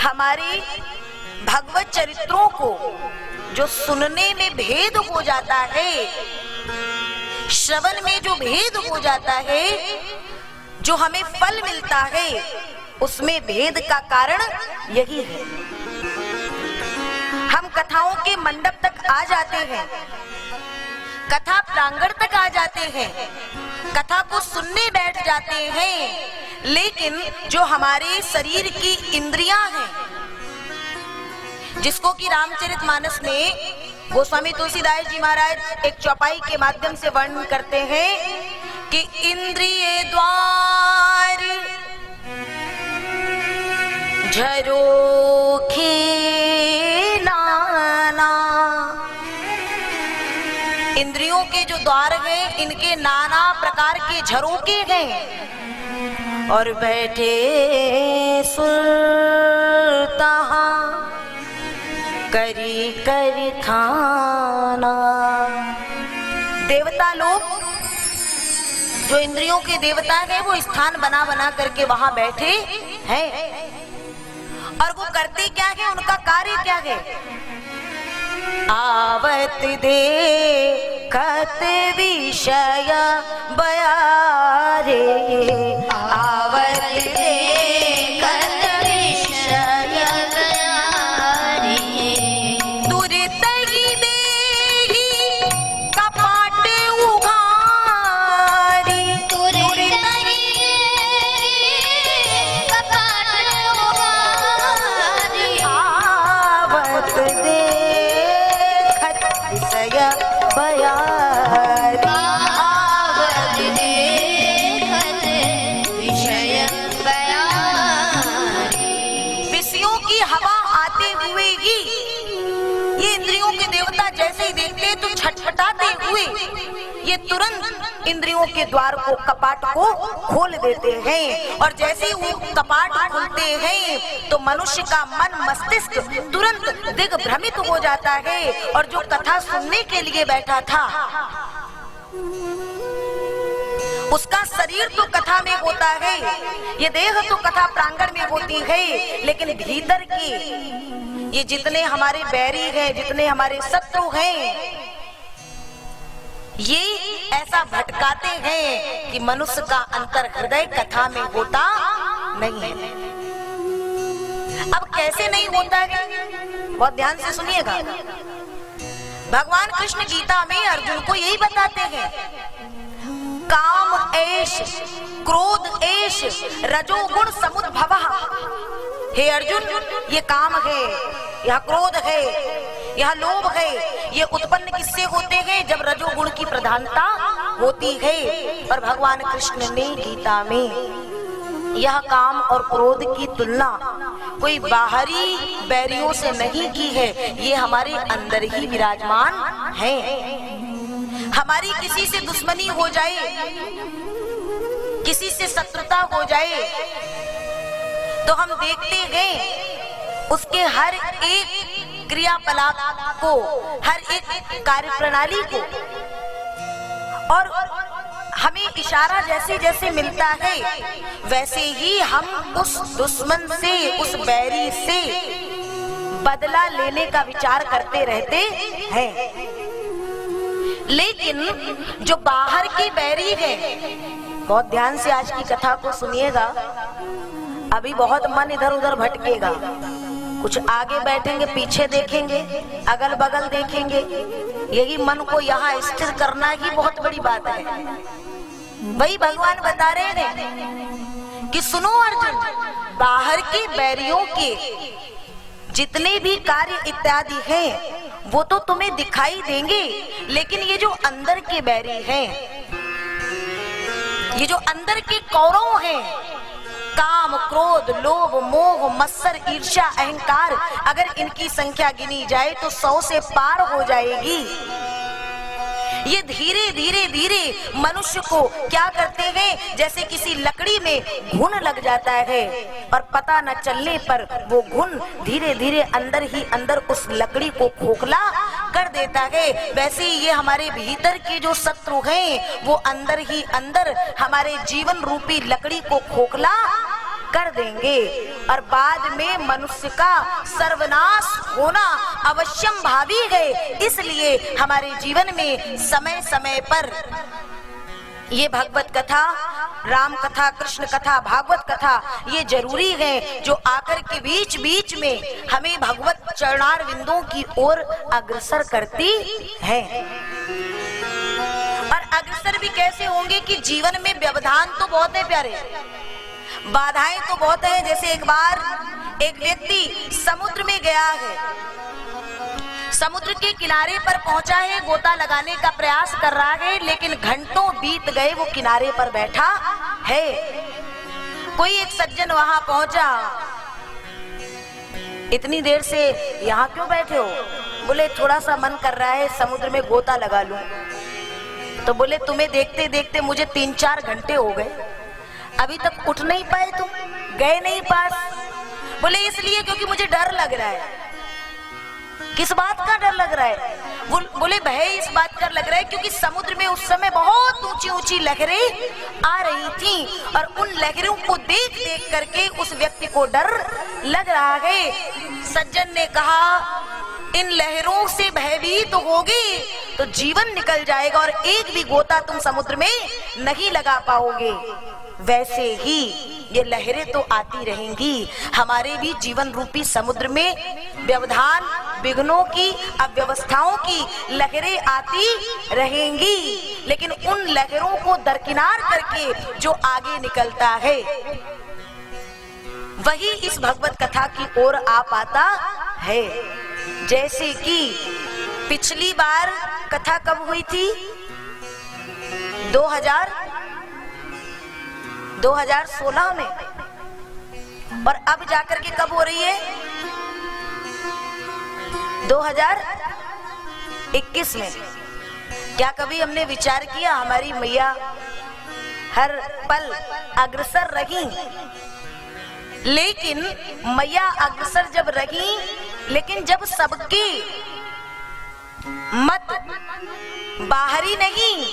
हमारी भगवत चरित्रों को जो सुनने में भेद हो जाता है, श्रवण में जो भेद हो जाता है, जो हमें फल मिलता है, उसमें भेद का कारण यही है। हम कथाओं के मंडप तक आ जाते हैं, कथा प्रांगण तक आ जाते हैं, कथा को सुनने बैठ जाते हैं, लेकिन जो हमारे शरीर की इंद्रियां हैं, जिसको कि रामचरितमानस में गोस्वामी तुलसीदास जी महाराज एक चौपाई के माध्यम से वर्णन करते हैं कि इंद्रिय द्वार झरोखे नाना, इंद्रियों के जो द्वार हैं इनके नाना प्रकार के झरोखे हैं, और बैठे सुरता करी करी खाना। देवता लोग जो इंद्रियों के देवता हैं वो स्थान बना बना करके वहां बैठे हैं, और वो करते क्या है, उनका कार्य क्या है, आवत देखत विषय बयारे, आवत देखत विषय बयारे, तुरत ही देहि कपाट उघारी, तुरत ही कपाट उघारी, आवत देखत विषय बयारी, आवत देखत विषय बयारी। विषयों की हवा आते हुए ही ये इंद्रियों के देवता जैसे ही देखते तो छटपटाते हुए ये तुरंत इंद्रियों के द्वार को, कपाट को खोल देते हैं, और जैसे ही वो कपाट खुलते हैं तो मनुष्य का मन मस्तिष्क तुरंत दिग्भ्रमित हो जाता है, और जो कथा सुनने के लिए बैठा था उसका शरीर तो कथा में होता है, ये देह तो कथा प्रांगण में होती है, लेकिन भीतर के ये जितने हमारे बैरी हैं, जितने हमारे शत्रु हैं, ये ऐसा भटकाते हैं कि मनुष्य का अंतर हृदय कथा में होता नहीं है। अब कैसे नहीं होता है, बहुत ध्यान से सुनिएगा। भगवान कृष्ण गीता में अर्जुन को यही बताते हैं, काम ऐश क्रोध ऐश रजोगुण समुद्भवः। हे अर्जुन, ये काम है, यह क्रोध है, यह लोभ है, ये उत्पन्न किससे होते हैं, जब रजोगुण की प्रधानता होती है। और भगवान कृष्ण ने गीता में यह काम और क्रोध की तुलना कोई बाहरी बैरियों से नहीं की है, ये हमारे अंदर ही विराजमान है। हमारी किसी से दुश्मनी हो जाए, किसी से शत्रुता हो जाए, तो हम देखते हैं उसके हर एक क्रियाकलाप को, हर एक कार्य प्रणाली को, और हमें इशारा जैसे जैसे मिलता है वैसे ही हम उस दुश्मन से, उस बैरी से बदला लेने का विचार करते रहते हैं। लेकिन जो बाहर की बैरी है, बहुत ध्यान से आज की कथा को सुनिएगा, अभी बहुत मन इधर उधर भटकेगा, कुछ आगे बैठेंगे, पीछे देखेंगे, अगल बगल देखेंगे, यही मन को यहाँ स्थिर करना ही बहुत बड़ी बात है। वही भगवान बता रहे हैं कि सुनो अर्जुन, बाहर के बैरियों के जितने भी कार्य इत्यादि हैं वो तो तुम्हें दिखाई देंगे, लेकिन ये जो अंदर के बैरी हैं, ये जो अंदर के कौरव हैं, काम क्रोध लोभ मोह मत्सर ईर्ष्या अहंकार, अगर इनकी संख्या गिनी जाए तो 100 से पार हो जाएगी। ये धीरे धीरे धीरे मनुष्य को क्या करते हैं, जैसे किसी लकड़ी में घुन लग जाता है और पता न चलने पर वो घुन धीरे धीरे अंदर ही अंदर उस लकड़ी को खोखला कर देता है। वैसे ही ये हमारे भीतर के जो शत्रु हैं वो अंदर ही अंदर हमारे जीवन रूपी लकड़ी को खोखला कर देंगे और बाद में मनुष्य का सर्वनाश होना अवश्यम भावी है। इसलिए हमारे जीवन में समय समय पर ये भगवत कथा, राम कथा, कृष्ण कथा, भागवत कथा ये जरूरी है, जो आकर के बीच बीच में हमें भगवत चरणार बिंदुओं की ओर अग्रसर करती है। और अग्रसर भी कैसे होंगे कि जीवन में व्यवधान तो बहुत है प्यारे, बाधाएं तो बहुत है। जैसे एक बार एक व्यक्ति समुद्र में गया है, समुद्र के किनारे पर पहुंचा है, गोता लगाने का प्रयास कर रहा है, लेकिन घंटों बीत गए वो किनारे पर बैठा है। कोई एक सज्जन वहां पहुंचा, इतनी देर से यहाँ क्यों बैठे हो? बोले थोड़ा सा मन कर रहा है समुद्र में गोता लगा लूं। तो बोले तुम्हें देखते देखते मुझे 3-4 घंटे हो गए, अभी तक उठ नहीं पाए तुम, गए नहीं पास? बोले इसलिए क्योंकि मुझे डर लग रहा है। किस बात का डर लग रहा है? बोले भय इस बात का लग रहा है क्योंकि समुद्र में उस समय बहुत ऊंची ऊंची लहरें आ रही थी और उन लहरों को देख देख करके उस व्यक्ति को डर लग रहा है। सज्जन ने कहा इन लहरों से भयभीत होगी तो जीवन निकल जाएगा और एक भी गोता तुम समुद्र में नहीं लगा पाओगे। वैसे ही ये लहरें तो आती रहेंगी, हमारे भी जीवन रूपी समुद्र में व्यवधान, विघ्नों की, अव्यवस्थाओं की लहरें आती रहेंगी, लेकिन उन लहरों को दरकिनार करके जो आगे निकलता है वही इस भगवत कथा की ओर आ पाता है। जैसे कि पिछली बार कथा कब हुई थी? 2016 में, और अब जाकर के कब हो रही है? 2021 में। क्या कभी हमने विचार किया हमारी मैया हर पल अग्रसर रही, लेकिन मैया अग्रसर जब रही, लेकिन जब सबके मत बाहरी नहीं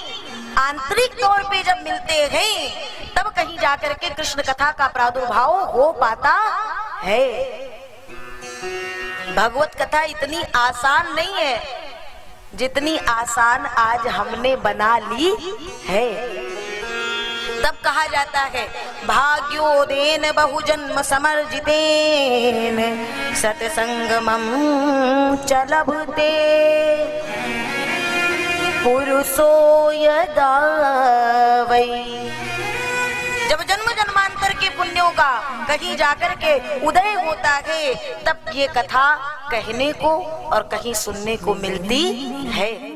आंतरिक तौर पे जब मिलते हैं तब कहीं जाकर के कृष्ण कथा का प्रादुर्भाव हो पाता है। भगवत कथा इतनी आसान नहीं है जितनी आसान आज हमने बना ली है। तब कहा जाता है भाग्योदेन बहुजन्म समर्जितेन सतसंगमं च लभते पुरुषो यदा वै। जब जन्म जन्मांतर के पुण्यों का कहीं जाकर के उदय होता है तब ये कथा कहने को और कहीं सुनने को मिलती है।